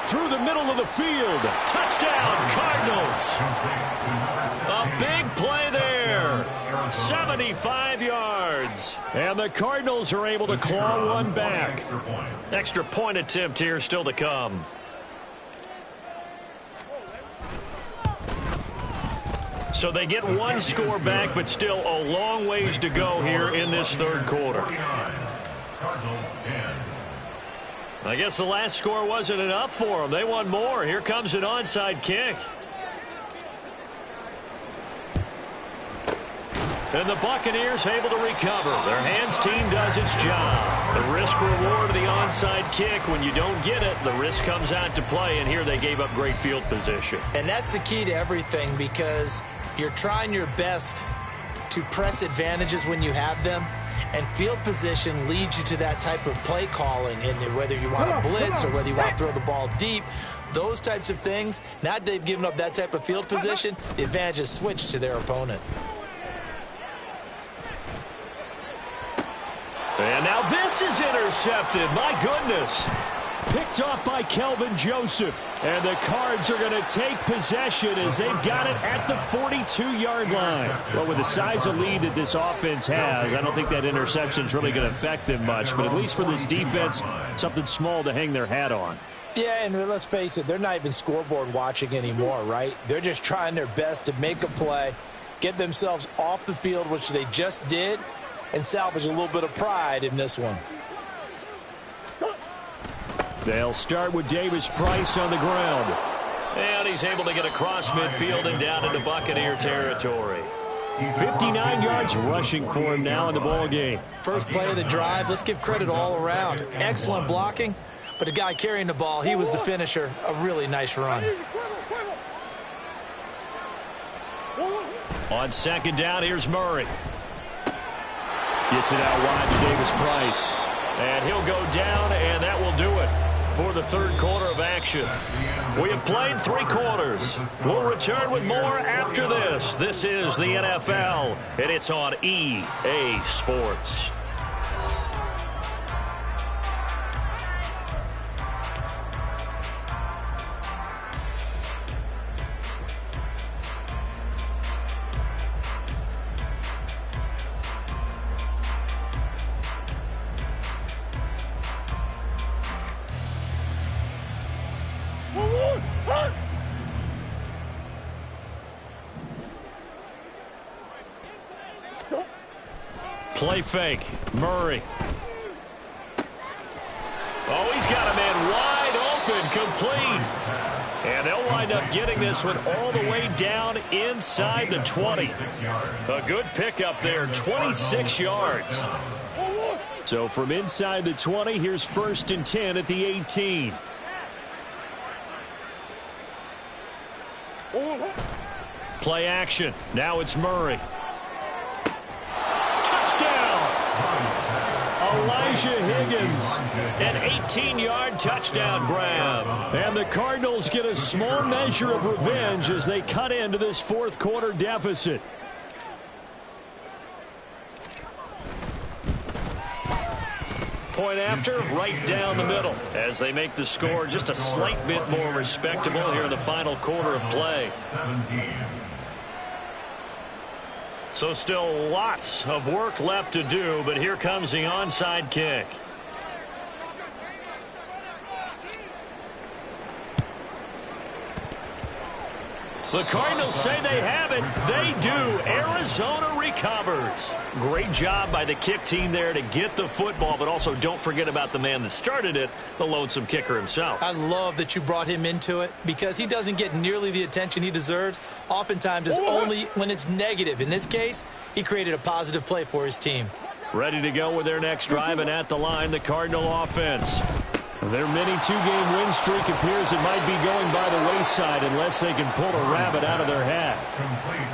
Through the middle of the field. Touchdown, Cardinals. A big play there. 75 yards. And the Cardinals are able to claw one back. Extra point attempt here still to come. So they get one score back, but still a long ways to go here in this third quarter. Cardinals 10. I guess the last score wasn't enough for them. They want more. Here comes an onside kick. And the Buccaneers able to recover. Their hands team does its job. The risk reward of the onside kick. When you don't get it, the risk comes out to play, and here they gave up great field position. And that's the key to everything, because you're trying your best to press advantages when you have them, and field position leads you to that type of play calling. And whether you want to blitz or whether you want to throw the ball deep, those types of things, now that they've given up that type of field position, the advantage is switched to their opponent. And now this is intercepted. My goodness. Picked off by Kelvin Joseph. And the Cards are going to take possession as they've got it at the 42-yard line. Well, with the size of lead that this offense has, I don't think that interception is really going to affect them much. But at least for this defense, something small to hang their hat on. Yeah, and let's face it, they're not even scoreboard watching anymore, right? They're just trying their best to make a play, get themselves off the field, which they just did, and salvage a little bit of pride in this one. They'll start with Davis Price on the ground. And he's able to get across midfield and down into Buccaneer territory. 59 yards rushing for him now in the ball game. First play of the drive, let's give credit all around. Excellent blocking, but the guy carrying the ball, he was the finisher. A really nice run. On second down, here's Murray. Gets it out wide to Davis Price. And he'll go down, and that will do it for the third quarter of action. We have played 3 quarters. We'll return with more after this. This is the NFL, and it's on EA Sports. Play fake. Murray. Oh, he's got a man wide open, complete. And they'll wind up getting this one all the way down inside the 20. A good pickup there, 26 yards. So from inside the 20, here's 1st and 10 at the 18. Play action. Now it's Murray. Elijah Higgins, an 18-yard touchdown grab. And the Cardinals get a small measure of revenge as they cut into this fourth quarter deficit. Point after, right down the middle, as they make the score just a slight bit more respectable here in the final quarter of play. 17. So still lots of work left to do, but here comes the onside kick. The Cardinals say they have it. They do. Arizona recovers. Great job by the kick team there to get the football, but also don't forget about the man that started it, the lonesome kicker himself. I love that you brought him into it because he doesn't get nearly the attention he deserves. Oftentimes it's only when it's negative. In this case, he created a positive play for his team. Ready to go with their next drive, and at the line, the Cardinal offense. Their mini two-game win streak appears it might be going by the wayside unless they can pull a rabbit out of their hat.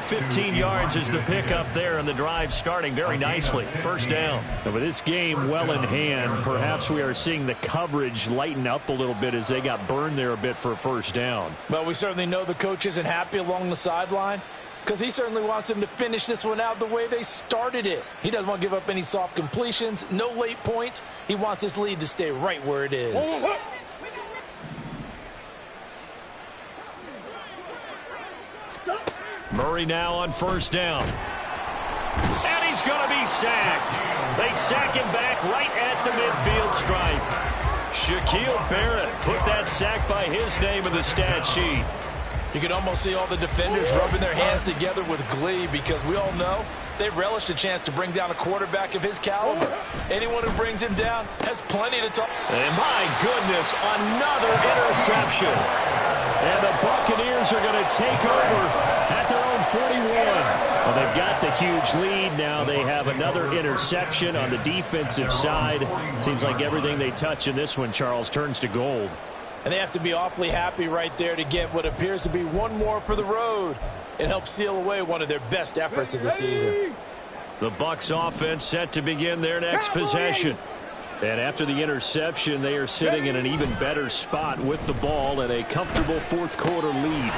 15 yards is the pickup there, and the drive starting very nicely. First down. And with this game well in hand, perhaps we are seeing the coverage lighten up a little bit as they got burned there a bit for a first down. Well, we certainly know the coach isn't happy along the sideline, because he certainly wants them to finish this one out the way they started it. He doesn't want to give up any soft completions, no late points. He wants his lead to stay right where it is. Murray now on first down. And he's going to be sacked. They sack him back right at the midfield stripe. Shaquille Barrett put that sack by his name in the stat sheet. You can almost see all the defenders rubbing their hands together with glee, because we all know they relish the chance to bring down a quarterback of his caliber. Anyone who brings him down has plenty to talk. And my goodness, another interception. And the Buccaneers are going to take over at their own 41. Well, they've got the huge lead. Now they have another interception on the defensive side. Seems like everything they touch in this one, Charles, turns to gold. And they have to be awfully happy right there to get what appears to be one more for the road. It helps seal away one of their best efforts of the season. The Bucs offense set to begin their next possession. And after the interception, they are sitting in an even better spot with the ball and a comfortable fourth quarter lead.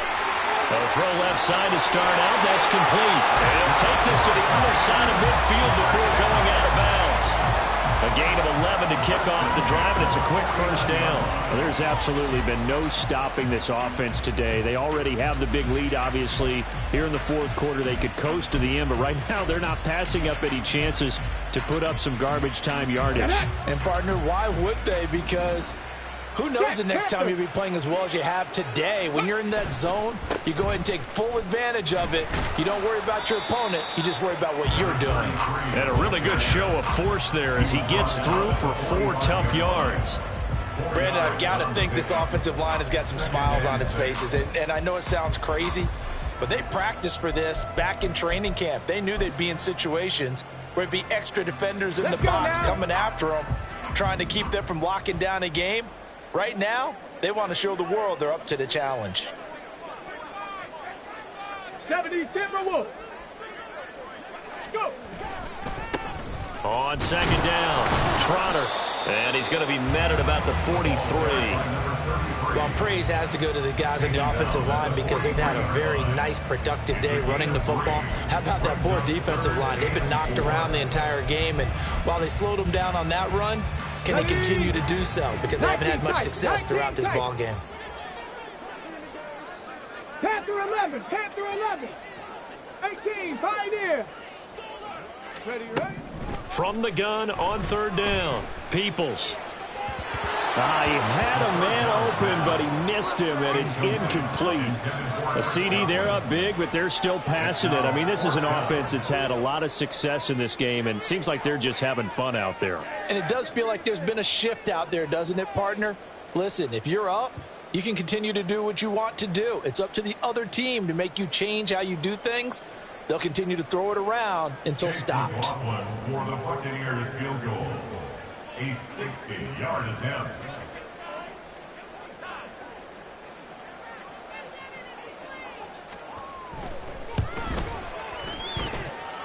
They'll throw left side to start out. That's complete. And he'll take this to the other side of midfield before going out of bounds. A gain of 11 to kick off the drive, and it's a quick first down. Well, there's absolutely been no stopping this offense today. They already have the big lead, obviously. Here in the fourth quarter, they could coast to the end, but right now they're not passing up any chances to put up some garbage time yardage. And, partner, why would they? Because who knows the next time you'll be playing as well as you have today. When you're in that zone, you go ahead and take full advantage of it. You don't worry about your opponent. You just worry about what you're doing. And a really good show of force there as he gets through for 4 tough yards. Brandon, I've got to think this offensive line has got some smiles on its faces. And I know it sounds crazy, but they practiced for this back in training camp. They knew they'd be in situations where it'd be extra defenders in the box coming after them, trying to keep them from locking down a game. Right now, they want to show the world they're up to the challenge. 70 Timberwolves. Go. On second down, Trotter. And he's going to be met at about the 43. Well, praise has to go to the guys on the offensive line because they've had a very nice, productive day running the football. How about that poor defensive line? They've been knocked around the entire game, and while they slowed them down on that run, can they continue to do so? Because they haven't had much success throughout this ball game. Panther 11, Panther 11. 18, Pioneer. Ready, right? From the gun on third down, Peoples. He had a man open, but he missed him, and it's incomplete. A CD, they're up big, but they're still passing it. I mean, this is an offense that's had a lot of success in this game, and it seems like they're just having fun out there. And it does feel like there's been a shift out there, doesn't it, partner? Listen, if you're up, you can continue to do what you want to do. It's up to the other team to make you change how you do things. They'll continue to throw it around until stopped. For the Buccaneers field goal. A 60-yard attempt.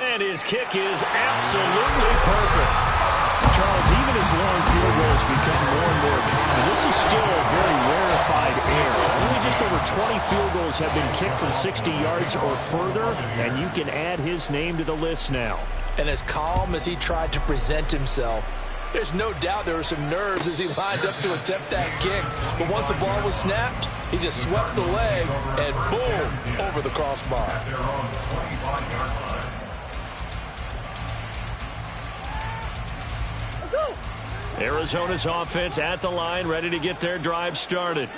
And his kick is absolutely perfect. Charles, even as long field goals become more and more common, this is still a very rarefied error. Only just over 20 field goals have been kicked from 60 yards or further, and you can add his name to the list now. And as calm as he tried to present himself, there's no doubt there were some nerves as he lined up to attempt that kick. But once the ball was snapped, he just swept the leg and boom, over the crossbar. They're on the 25-yard line. Arizona's offense at the line, ready to get their drive started.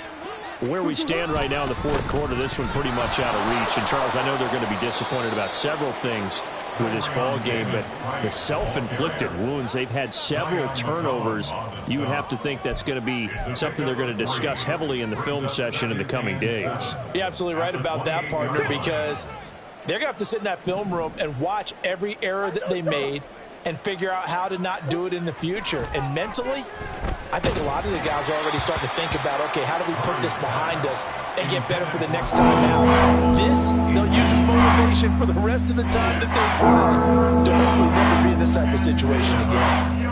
Where we stand right now in the fourth quarter, this one pretty much out of reach. And, Charles, I know they're going to be disappointed about several things with this ball game, but the self-inflicted wounds, they've had several turnovers. You would have to think that's going to be something they're going to discuss heavily in the film session in the coming days. You're absolutely right about that, partner, because they're going to have to sit in that film room and watch every error that they made and figure out how to not do it in the future. And mentally, I think a lot of the guys are already starting to think about, okay, how do we put this behind us and get better for the next time out? This, they'll use as motivation for the rest of the time that they play to hopefully never be in this type of situation again.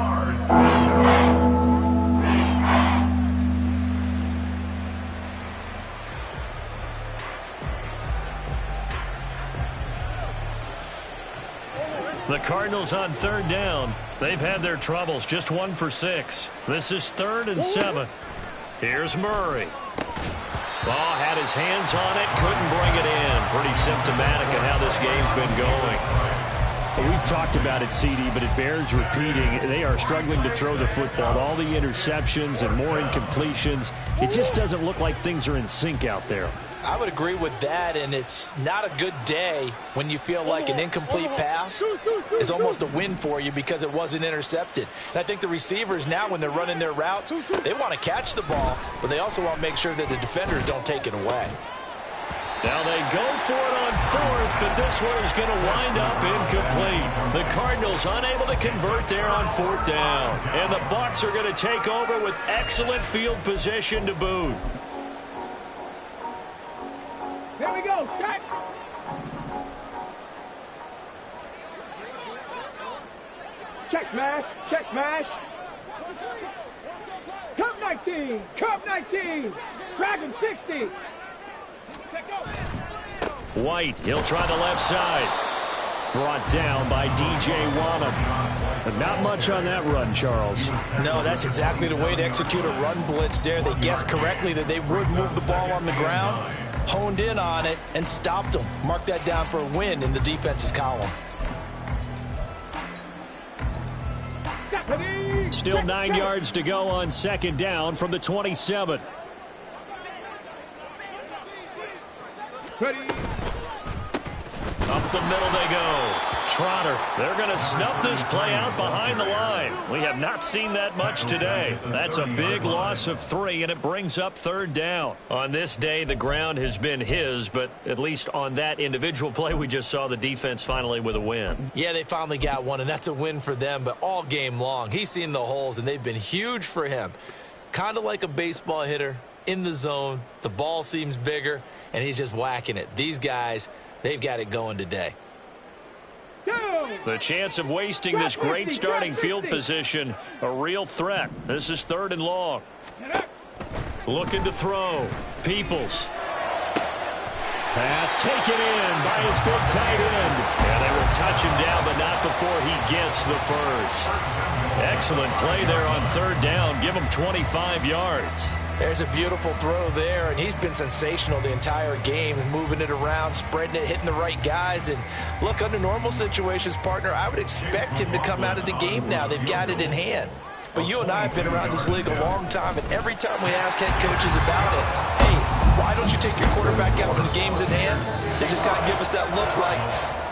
The Cardinals on third down. They've had their troubles, just 1 for 6. This is 3rd and 7. Here's Murray. Ball had his hands on it, couldn't bring it in. Pretty symptomatic of how this game's been going. Well, we've talked about it, CD, but it bears repeating. They are struggling to throw the football. All the interceptions and more incompletions. It just doesn't look like things are in sync out there. I would agree with that, and it's not a good day when you feel like an incomplete pass is almost a win for you because it wasn't intercepted. And I think the receivers now, when they're running their routes, they want to catch the ball, but they also want to make sure that the defenders don't take it away. Now they go for it on 4th, but this one is going to wind up incomplete. The Cardinals unable to convert there on 4th down. And the Bucs are going to take over with excellent field position to boot. Here we go, set. Check smash, check smash. Cup 19, Cup 19, Dragon 60. White, he'll try the left side. Brought down by DJ Wanham. But not much on that run, Charles. No, that's exactly the way to execute a run blitz there. They guessed correctly that they would move the ball on the ground, honed in on it, and stopped them. Mark that down for a win in the defense's column. Still 9 yards to go on 2nd down from the 27. Ready. Up the middle they go. Trotter, they're going to snuff this play out behind the line. We have not seen that much today. That's a big loss of 3, and it brings up 3rd down. On this day, the ground has been his, but at least on that individual play, we just saw the defense finally with a win. Yeah, they finally got one, and that's a win for them, but all game long, he's seen the holes, and they've been huge for him. Kind of like a baseball hitter in the zone. The ball seems bigger, and he's just whacking it. These guys, they've got it going today. The chance of wasting this great starting field position, a real threat. This is 3rd and long. Looking to throw. Peoples. Pass taken in by his big tight end. Yeah, they will touch him down, but not before he gets the first. Excellent play there on 3rd down. Give him 25 yards. There's a beautiful throw there, and he's been sensational the entire game, moving it around, spreading it, hitting the right guys. And look, under normal situations, partner, I would expect him to come out of the game now. They've got it in hand. But you and I have been around this league a long time, and every time we ask head coaches about it, hey, why don't you take your quarterback out when the game's in hand? They just kind of give us that look like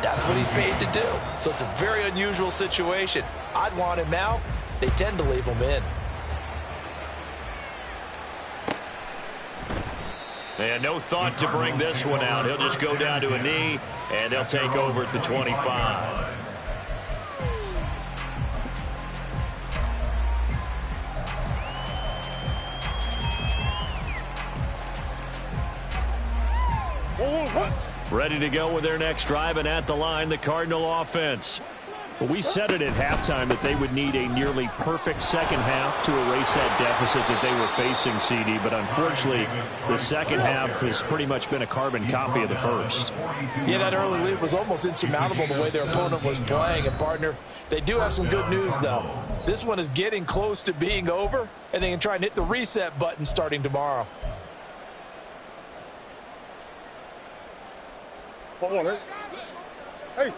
that's what he's paid to do. So it's a very unusual situation. I'd want him out. They tend to leave him in. And no thought to bring this one out. He'll just go down to a knee, and they'll take over at the 25. Ready to go with their next drive, and at the line, the Cardinal offense. Well, we said it at halftime that they would need a nearly perfect second half to erase that deficit that they were facing, CD. But unfortunately, the second half has pretty much been a carbon copy of the first. Yeah, that early lead was almost insurmountable the way their opponent was playing. And, partner, they do have some good news, though. This one is getting close to being over, and they can try and hit the reset button starting tomorrow. Hold on, hey.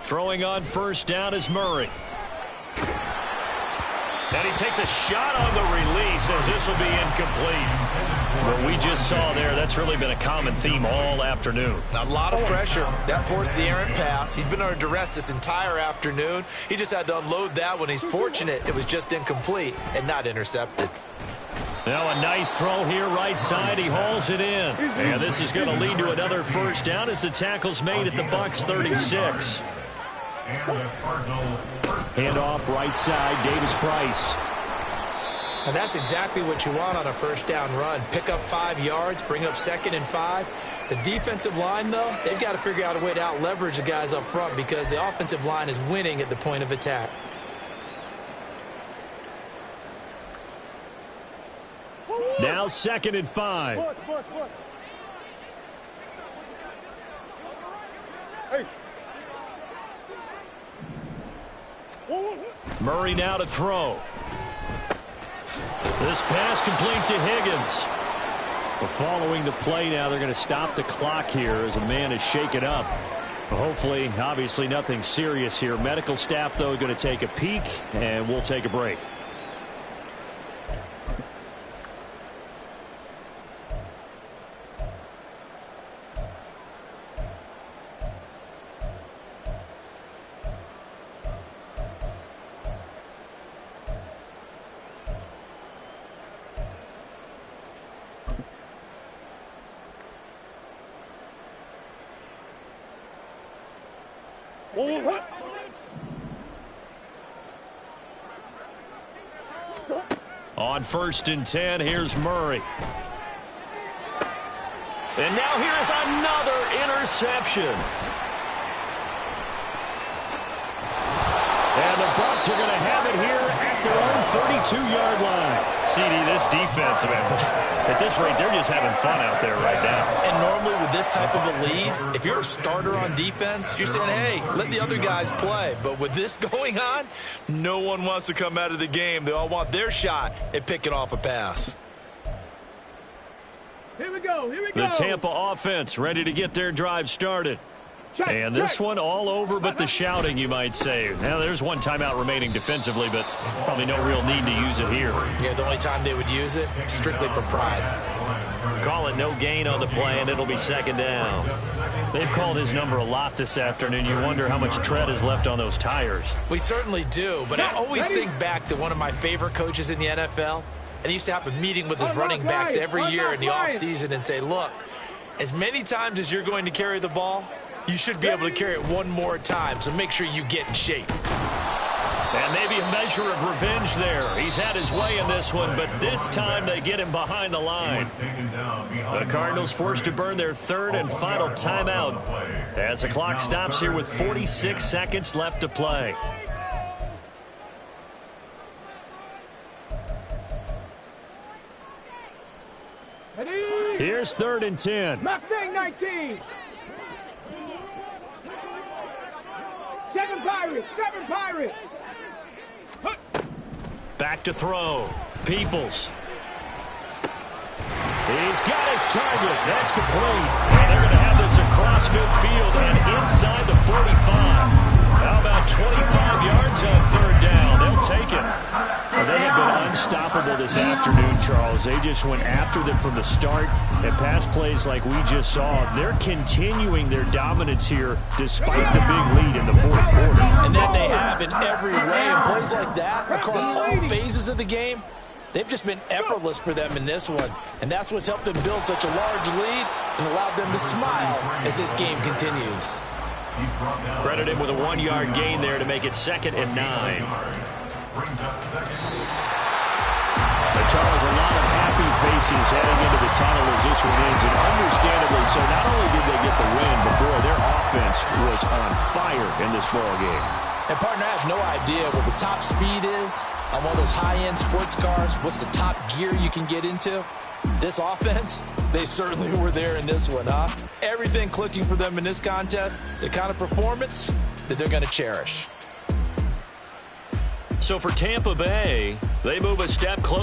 Throwing on 1st down is Murray. And he takes a shot on the release as this will be incomplete. What we just saw there, that's really been a common theme all afternoon. A lot of pressure. That forced the errant pass. He's been under duress this entire afternoon. He just had to unload that one. He's fortunate it was just incomplete and not intercepted. Now a nice throw here right side. He hauls it in. And this is going to lead to another first down as the tackle's made at the Bucs 36. Handoff right side, Davis Price. And that's exactly what you want on a first down run. Pick up 5 yards, bring up 2nd and 5. The defensive line, though, they've got to figure out a way to out-leverage the guys up front because the offensive line is winning at the point of attack. Now 2nd and 5. Murray now to throw. This pass complete to Higgins. Well, following the play now, they're going to stop the clock here as a man is shaken up. But hopefully, obviously nothing serious here. Medical staff, though, going to take a peek, and we'll take a break. On 1st and 10, here's Murray. And now here's another interception. And the Bucs are going to have it here at their own 32-yard line. CD, this defense, at this rate, they're just having fun out there right now. And normally with this type of a lead, if you're a starter on defense, you're saying, hey, let the other guys play. But with this going on, no one wants to come out of the game. They all want their shot at picking off a pass. Here we go. The Tampa offense ready to get their drive started. And this one all over but the shouting, you might say. Now, there's one timeout remaining defensively, but probably no real need to use it here. Yeah, the only time they would use it, strictly for pride. Call it no gain on the play, and it'll be 2nd down. They've called his number a lot this afternoon. You wonder how much tread is left on those tires. We certainly do, but I always think back to one of my favorite coaches in the NFL, and he used to have a meeting with his running backs every year in the offseason and say, look, as many times as you're going to carry the ball, you should be able to carry it one more time, so make sure you get in shape. And maybe a measure of revenge there. He's had his way in this one, but this time they get him behind the line. The Cardinals forced to burn their 3rd and final timeout as the clock stops here with 46 seconds left to play. Here's 3rd and 10. Mustang 19. 7 Pirates. Back to throw. Peoples. He's got his target. That's complete. And they're going to have this across midfield and inside the 45. How about 25 yards on 3rd down? They'll take it. Well, they have been unstoppable this afternoon, Charles. They just went after them from the start. And pass plays like we just saw, they're continuing their dominance here despite the big lead in the 4th quarter. And that they have in every way. And plays like that across all phases of the game, they've just been effortless for them in this one. And that's what's helped them build such a large lead and allowed them to smile as this game continues. Credit him with a 1-yard gain there to make it 2nd and 9. Charles, a lot of happy faces heading into the tunnel as this one ends, and understandably so. Not only did they get the win, but boy, their offense was on fire in this ball game. And partner, I have no idea what the top speed is on one of those high-end sports cars. What's the top gear you can get into? This offense, they certainly were there in this one, huh? Everything clicking for them in this contest, the kind of performance that they're going to cherish. So for Tampa Bay, they move a step closer.